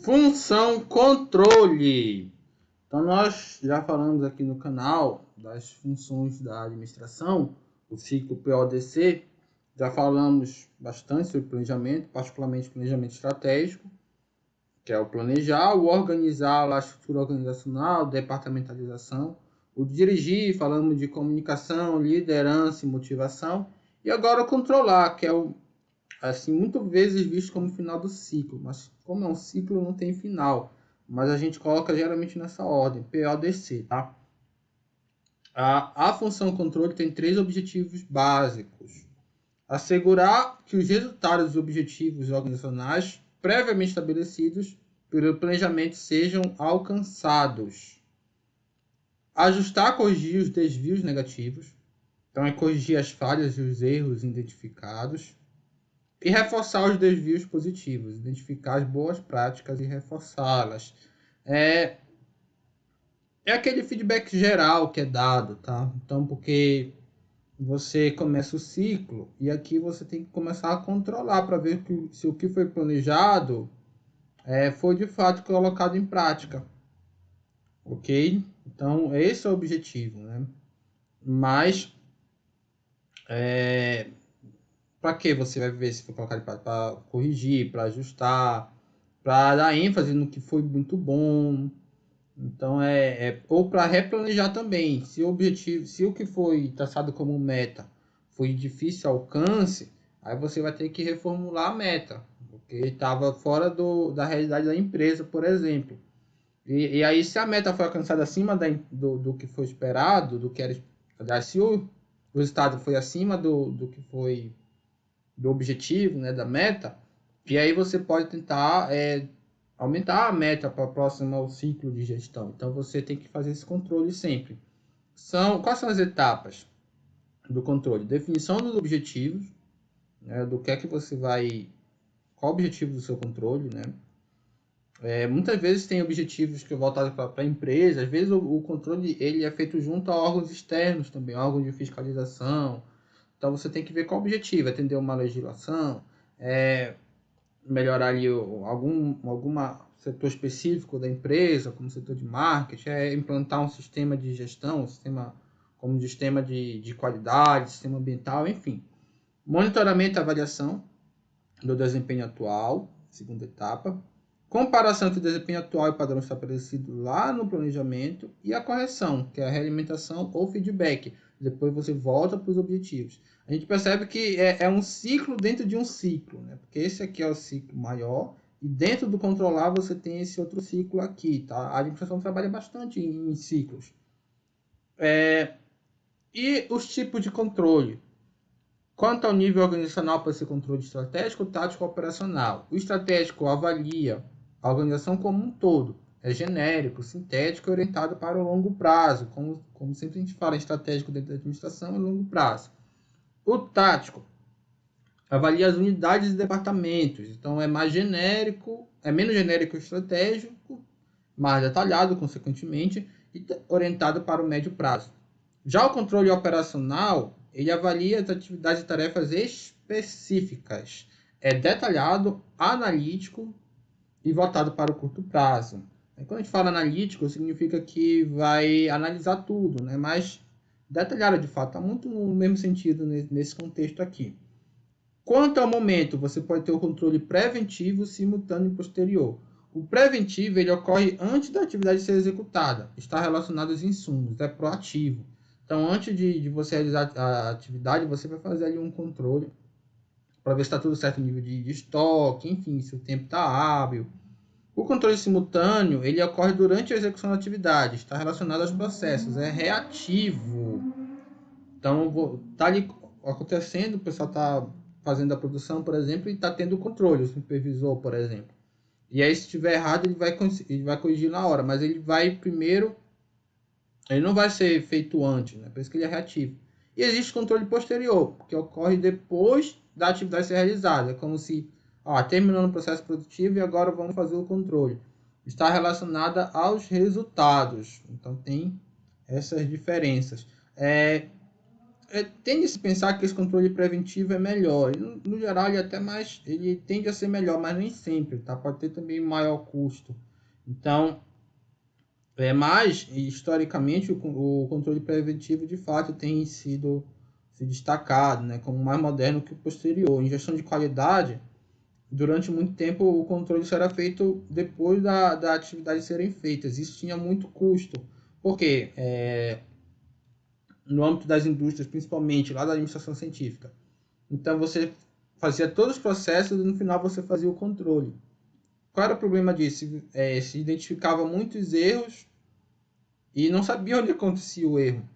Função controle. Então, nós já falamos aqui no canal das funções da administração, o ciclo PODC. Já falamos bastante sobre planejamento, particularmente planejamento estratégico, que é o planejar, o organizar, a estrutura organizacional, departamentalização, o dirigir, falamos de comunicação, liderança e motivação, e agora o controlar, que é o assim, muitas vezes visto como final do ciclo, mas como é um ciclo, não tem final. Mas a gente coloca geralmente nessa ordem, PODC, tá? A função controle tem 3 objetivos básicos. Assegurar que os resultados e objetivos organizacionais previamente estabelecidos pelo planejamento sejam alcançados. Ajustar, corrigir os desvios negativos. Então, é corrigir as falhas e os erros identificados. E reforçar os desvios positivos, identificar as boas práticas e reforçá-las. É aquele feedback geral que é dado, tá? Então, porque você começa o ciclo e aqui você tem que começar a controlar para ver se o que foi planejado foi de fato colocado em prática, ok? Então, esse é o objetivo, né? Mas, para que você vai ver se foi colocado em prática? Para corrigir, para ajustar, para dar ênfase no que foi muito bom. Então ou para replanejar também. Se o objetivo, se o que foi traçado como meta foi difícil alcance, aí você vai ter que reformular a meta, porque estava fora da realidade da empresa, por exemplo. E aí, se a meta foi alcançada acima do que foi esperado, do que era, aliás, se o resultado foi acima do que foi do objetivo, né, da meta, e aí você pode tentar aumentar a meta para próximo ao ciclo de gestão. Então você tem que fazer esse controle sempre. Quais são as etapas do controle? Definição dos objetivos, né, do que é que você vai, qual o objetivo do seu controle, né? Muitas vezes tem objetivos que voltados para a empresa, às vezes o controle ele é feito junto a órgãos externos também, órgãos de fiscalização. Então você tem que ver qual o objetivo, atender uma legislação, melhorar ali alguma setor específico da empresa, como setor de marketing, implantar um sistema de gestão, como sistema de qualidade, sistema ambiental, enfim. Monitoramento e avaliação do desempenho atual, segunda etapa. Comparação entre o desempenho atual e o padrão estabelecido lá no planejamento. E a correção, que é a realimentação ou feedback. Depois você volta para os objetivos. A gente percebe que é um ciclo dentro de um ciclo, né? Porque esse aqui é o ciclo maior. E dentro do controlar você tem esse outro ciclo aqui, tá? A administração trabalha bastante em ciclos. E os tipos de controle. Quanto ao nível organizacional, pode ser controle estratégico, tático ou operacional. O estratégico avalia a organização como um todo. É genérico, sintético e orientado para o longo prazo. Como sempre a gente fala, estratégico dentro da administração é longo prazo. O tático avalia as unidades e departamentos. Então é mais genérico, é menos genérico e estratégico, mais detalhado, consequentemente, e orientado para o médio prazo. Já o controle operacional, ele avalia as atividades e tarefas específicas. É detalhado, analítico e voltado para o curto prazo. Quando a gente fala analítico, significa que vai analisar tudo, né? Mas detalhado de fato, está muito no mesmo sentido nesse contexto aqui. Quanto ao momento, você pode ter o controle preventivo, simultâneo e posterior. O preventivo ele ocorre antes da atividade ser executada, está relacionado aos insumos, é proativo. Então, antes de você realizar a atividade, você vai fazer ali um controle para ver se está tudo certo no nível de estoque, enfim, se o tempo está hábil. O controle simultâneo ele ocorre durante a execução da atividade, está relacionado aos processos, é reativo. Então, está ali acontecendo, o pessoal está fazendo a produção, por exemplo, e está tendo controle, o supervisor, por exemplo. E aí, se estiver errado, ele vai corrigir na hora, mas ele vai primeiro, ele não vai ser feito antes, né? Por isso que ele é reativo. E existe controle posterior, que ocorre depois da atividade ser realizada. É como se, terminando o processo produtivo e agora vamos fazer o controle. Está relacionada aos resultados. Então, tem essas diferenças. tende a se pensar que esse controle preventivo é melhor. E, no geral, ele até mais, ele tende a ser melhor, mas nem sempre, tá? Pode ter também maior custo. Então, mas historicamente o controle preventivo de fato tem sido se destacado, né, como mais moderno que o posterior. Em gestão de qualidade, durante muito tempo o controle só era feito depois da atividade serem feitas. Isso tinha muito custo, porque no âmbito das indústrias, principalmente lá da administração científica. Então você fazia todos os processos e no final você fazia o controle. Qual era o problema disso? Se identificava muitos erros e não sabia onde acontecia o erro.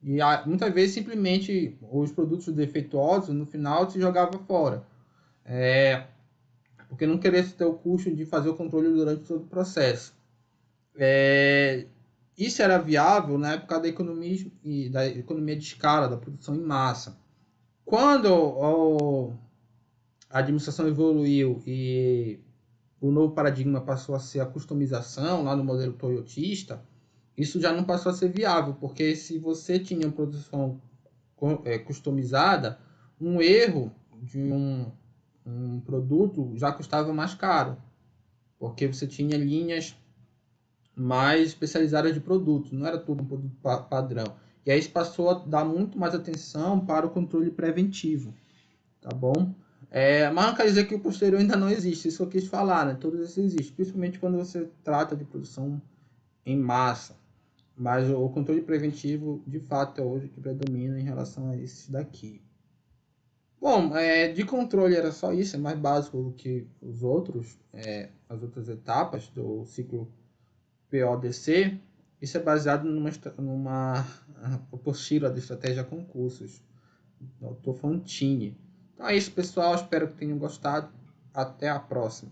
E muitas vezes simplesmente os produtos defeituosos no final se jogava fora. Porque não queria ter o custo de fazer o controle durante todo o processo. Isso era viável na época da economia de escala, da produção em massa. Quando a administração evoluiu e o novo paradigma passou a ser a customização, lá no modelo toyotista, isso já não passou a ser viável, porque se você tinha produção customizada, um erro de um produto já custava mais caro, porque você tinha linhas mais especializadas de produtos, não era tudo um produto padrão. E aí se passou a dar muito mais atenção para o controle preventivo, tá bom? Mas não quer dizer que o posterior ainda não existe, isso eu quis falar, né? Todos esses existem, principalmente quando você trata de produção em massa. Mas o controle preventivo, de fato, é hoje que predomina em relação a esses daqui. Bom, de controle era só isso, é mais básico do que os outros, as outras etapas do ciclo PODC. Isso é baseado numa apostila de estratégia concursos, do Dr. Fantini. Então é isso, pessoal. Espero que tenham gostado. Até a próxima.